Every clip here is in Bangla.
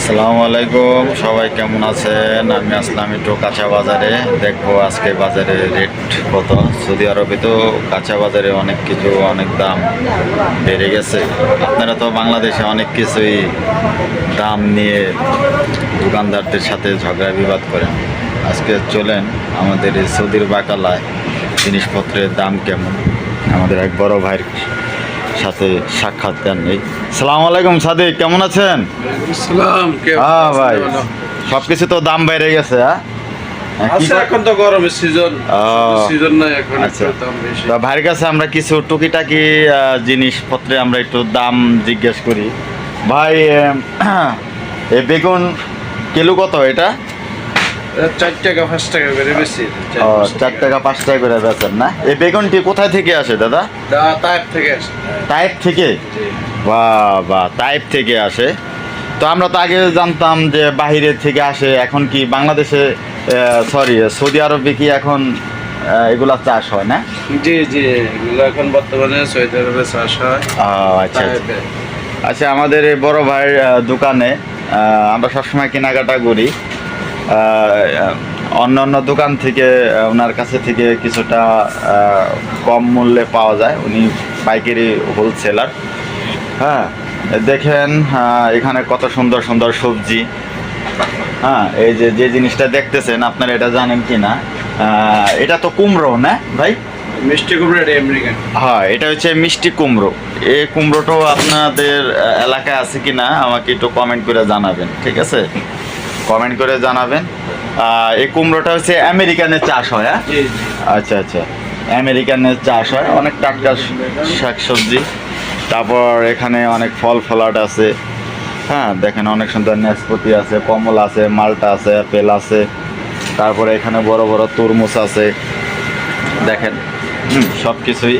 আসসালামু আলাইকুম, সবাই কেমন আছেন? আমি আসলাম একটু কাঁচা বাজারে, দেখবো আজকে বাজারে রেট কত। সৌদি আরবে তো কাঁচা বাজারে অনেক কিছু অনেক দাম বেড়ে গেছে। আপনারা তো বাংলাদেশে অনেক কিছুই দাম নিয়ে দোকানদারদের সাথে ঝগড়া বিবাদ করেন। আজকে চলেন আমাদের এই সৌদির বাকালায় জিনিসপত্রের দাম কেমন, আমাদের এক বড় ভাইয়ের সাথে সাক্ষাৎ দেন। এই সালাম আলাইকুম সাদিক, কেমন আছেন? ইসলাম হ্যাঁ ভাই, সবকিছু তো দাম বেড়ে গেছে। এখন তো গরমের সিজন, সিজন নাই এখন, আচ্ছা, দাম বেশি। তা ভাইয়ের কাছে আমরা কিছু টুকিটাকি জিনিসপত্রে আমরা একটু দাম জিজ্ঞেস করি। ভাই, এই বেগুন কিলো কত এটা? 4 টাকা 5 টাকা করে বেশি। 4 টাকা 5 টাকা করে বেচেন না? এই বেগুনটি কোথায় থেকে আসে দাদা? তাইপ থেকে আসে। টাইপ থেকে? বাহ, টাইপ থেকে আসে। তো আমরা তো আগে জানতাম যে বাহিরের থেকে আসে, এখন কি বাংলাদেশে সৌদি আরবে কি এখন এগুলা চাষ হয় না? জি জি, এগুলো এখন বর্তমানে সৌদি আরবে চাষ হয়। আচ্ছা আচ্ছা, আমাদের এই বড় ভাইয়ের দোকানে আমরা সবসময় কেনাকাটা করি। অন্য অন্য দোকান থেকে ওনার কাছে থেকে কিছুটা কম মূল্যে পাওয়া যায়। উনি পাইকারি হোলসেলার। হ্যাঁ, দেখেন এখানে কত সুন্দর সুন্দর সবজি। হ্যাঁ, এই যে জিনিসটা দেখতেছেন, আপনারা এটা জানেন কি না? এটা তো কুমড়ো না ভাই? মিষ্টি কুমড়ো, এটা আমেরিকান। হ্যাঁ, এটা হচ্ছে মিষ্টি কুমড়ো। এই কুমড়োটাও আপনাদের এলাকায় আছে কি না আমাকে একটু কমেন্ট করে জানাবেন, ঠিক আছে? কমেন্ট করে জানাবেন। এই কুমড়োটা হচ্ছে আমেরিকানের চাষ হয়। হ্যাঁ, আচ্ছা আচ্ছা, আমেরিকানের চাষ হয়। অনেক টাটকা শাকসবজি। তারপর এখানে অনেক ফল ফলাট আছে। হ্যাঁ, দেখেন অনেক সুন্দর নাশপাতি আছে, কমলা আছে, মালটা আছে, আপেল আছে। তারপরে এখানে বড় বড় তরমুজ আছে, দেখেন। সব কিছুই।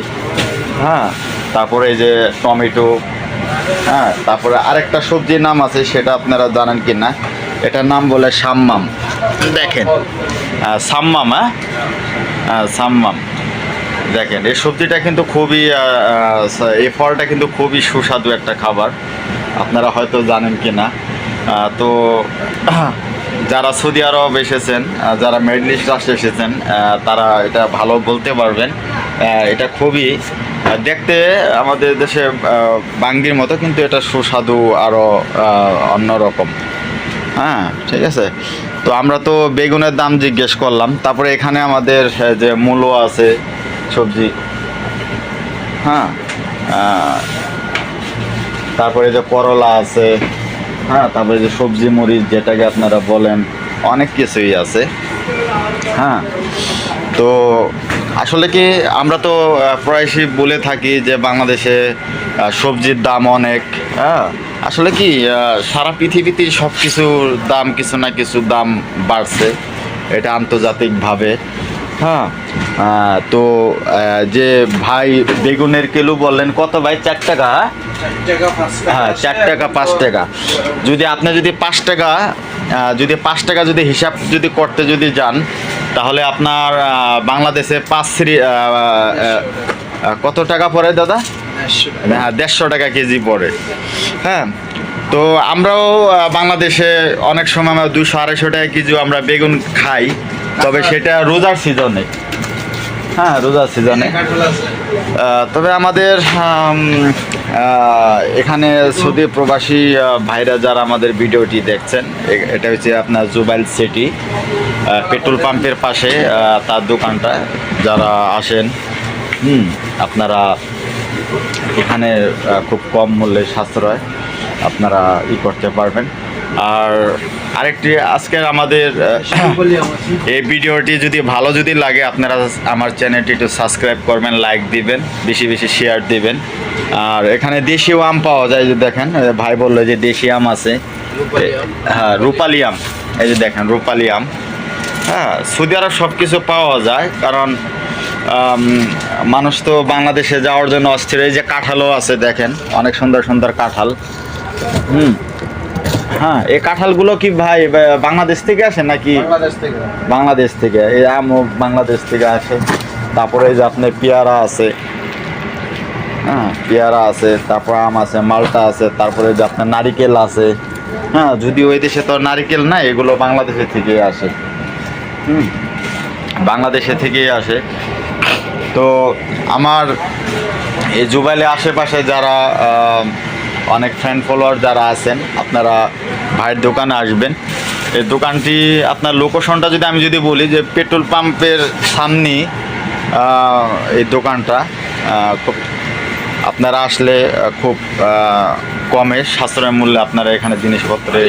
হ্যাঁ, তারপরে এই যে টমেটো। হ্যাঁ, তারপরে আরেকটা সবজির নাম আছে, সেটা আপনারা জানেন কি না? এটার নাম বলে সাম্মাম। দেখেন, সাম্মাম। সাম্মাম। দেখেন, এই সবজিটা কিন্তু খুবই এই ফলটা কিন্তু খুবই সুস্বাদু একটা খাবার। আপনারা হয়তো জানেন কি না? তো যারা সৌদি আরব এসেছেন, যারা মিডল ইস্ট রাষ্ট্রে এসেছেন, তারা এটা ভালো বলতে পারবেন। এটা খুবই দেখতে আমাদের দেশে বাঙ্গির মতো, কিন্তু এটা সুস্বাদু আরও অন্যরকম। হ্যাঁ, ঠিক আছে। তো আমরা তো বেগুনের দাম জিজ্ঞেস করলাম। তারপরে এখানে আমাদের যে মূলো আছে, সবজি। হ্যাঁ, তারপরে যে করলা আছে। হ্যাঁ, তারপরে যে সবজি মরিচ যেটাকে আপনারা বলেন, অনেক কিছুই আছে। হ্যাঁ, তো আসলে কি আমরা তো প্রায়শই বলে থাকি যে বাংলাদেশে সবজির দাম অনেক। হ্যাঁ, আসলে কি সারা পৃথিবীতে সব কিছুর দাম কিছু না কিছু দাম বাড়ছে, এটা আন্তর্জাতিকভাবে। হ্যাঁ, তো যে ভাই বেগুনের কিলো বললেন কত ভাই? 4 টাকা? হ্যাঁ, 4 টাকা 5 টাকা। যদি আপনি যদি 5 টাকা যদি হিসাব যদি করতে যদি যান, তাহলে আপনার বাংলাদেশে কত টাকা পড়ে দাদা? হ্যাঁ, 150 টাকা কেজি পড়ে। হ্যাঁ, তো আমরাও বাংলাদেশে অনেক সময় আমরা 200-250 টাকা কেজি আমরা বেগুন খাই, তবে সেটা রোজার সিজনে। হ্যাঁ, রোজার সিজনে। তবে আমাদের এখানে সৌদি প্রবাসী ভাইরা যারা আমাদের ভিডিওটি দেখছেন, এটা হচ্ছে আপনার জুবাইল সিটি পেট্রোল পাম্পের পাশে তার দোকানটা। যারা আসেন, আপনারা এখানে খুব কম মূল্যে সাশ্রয় আপনারা করতে পারবেন। আর আরেকটি, আজকের আমাদের এই ভিডিওটি যদি ভালো যদি লাগে, আপনারা আমার চ্যানেলটি একটু সাবস্ক্রাইব করবেন, লাইক দিবেন, বেশি বেশি শেয়ার দিবেন। আর এখানে দেশীয় আম পাওয়া যায়, যে দেখেন ভাই বললো যে দেশি আম আছে। হ্যাঁ, রূপালি আম। এই যে দেখেন রূপালি আম। হ্যাঁ, সৌদি আরব সব কিছু পাওয়া যায়, কারণ মানুষ তো বাংলাদেশে যাওয়ার জন্য অস্থির। এই যে কাঁঠালও আছে, দেখেন অনেক সুন্দর সুন্দর কাঁঠাল। হ্যাঁ, এই কাঁঠালগুলো কি ভাই বাংলাদেশ থেকে আসে নাকি? বাংলাদেশ থেকে। এই আমও বাংলাদেশ থেকে আসে। তারপরে এই যে আপনার পেয়ারা আছে। হ্যাঁ, পেয়ারা আছে, তারপর আম আছে, মালটা আছে, তারপরে যে আপনার নারিকেল আছে। হ্যাঁ, যদি ওই দেশে তো নারিকেল না, এগুলো বাংলাদেশে থেকে আসে। বাংলাদেশে থেকেই আসে। তো আমার এই জুবাইলের আশেপাশে যারা অনেক ফ্রেন্ড ফলোয়ার যারা আছেন, আপনারা ভাইয়ের দোকানে আসবেন। এই দোকানটি আপনার লোকেশনটা আমি যদি বলি, যে পেট্রোল পাম্পের সামনেই এই দোকানটা। খুব আপনারা আসলে খুব কমে সাশ্রয় মূল্যে আপনারা এখানে জিনিসপত্রে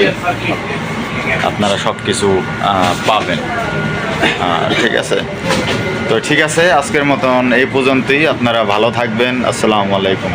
আপনারা সব কিছু পাবেন। ঠিক আছে, তো ঠিক আছে, আজকের মতন এই পর্যন্তই। আপনারা ভালো থাকবেন। আসসালামু আলাইকুম।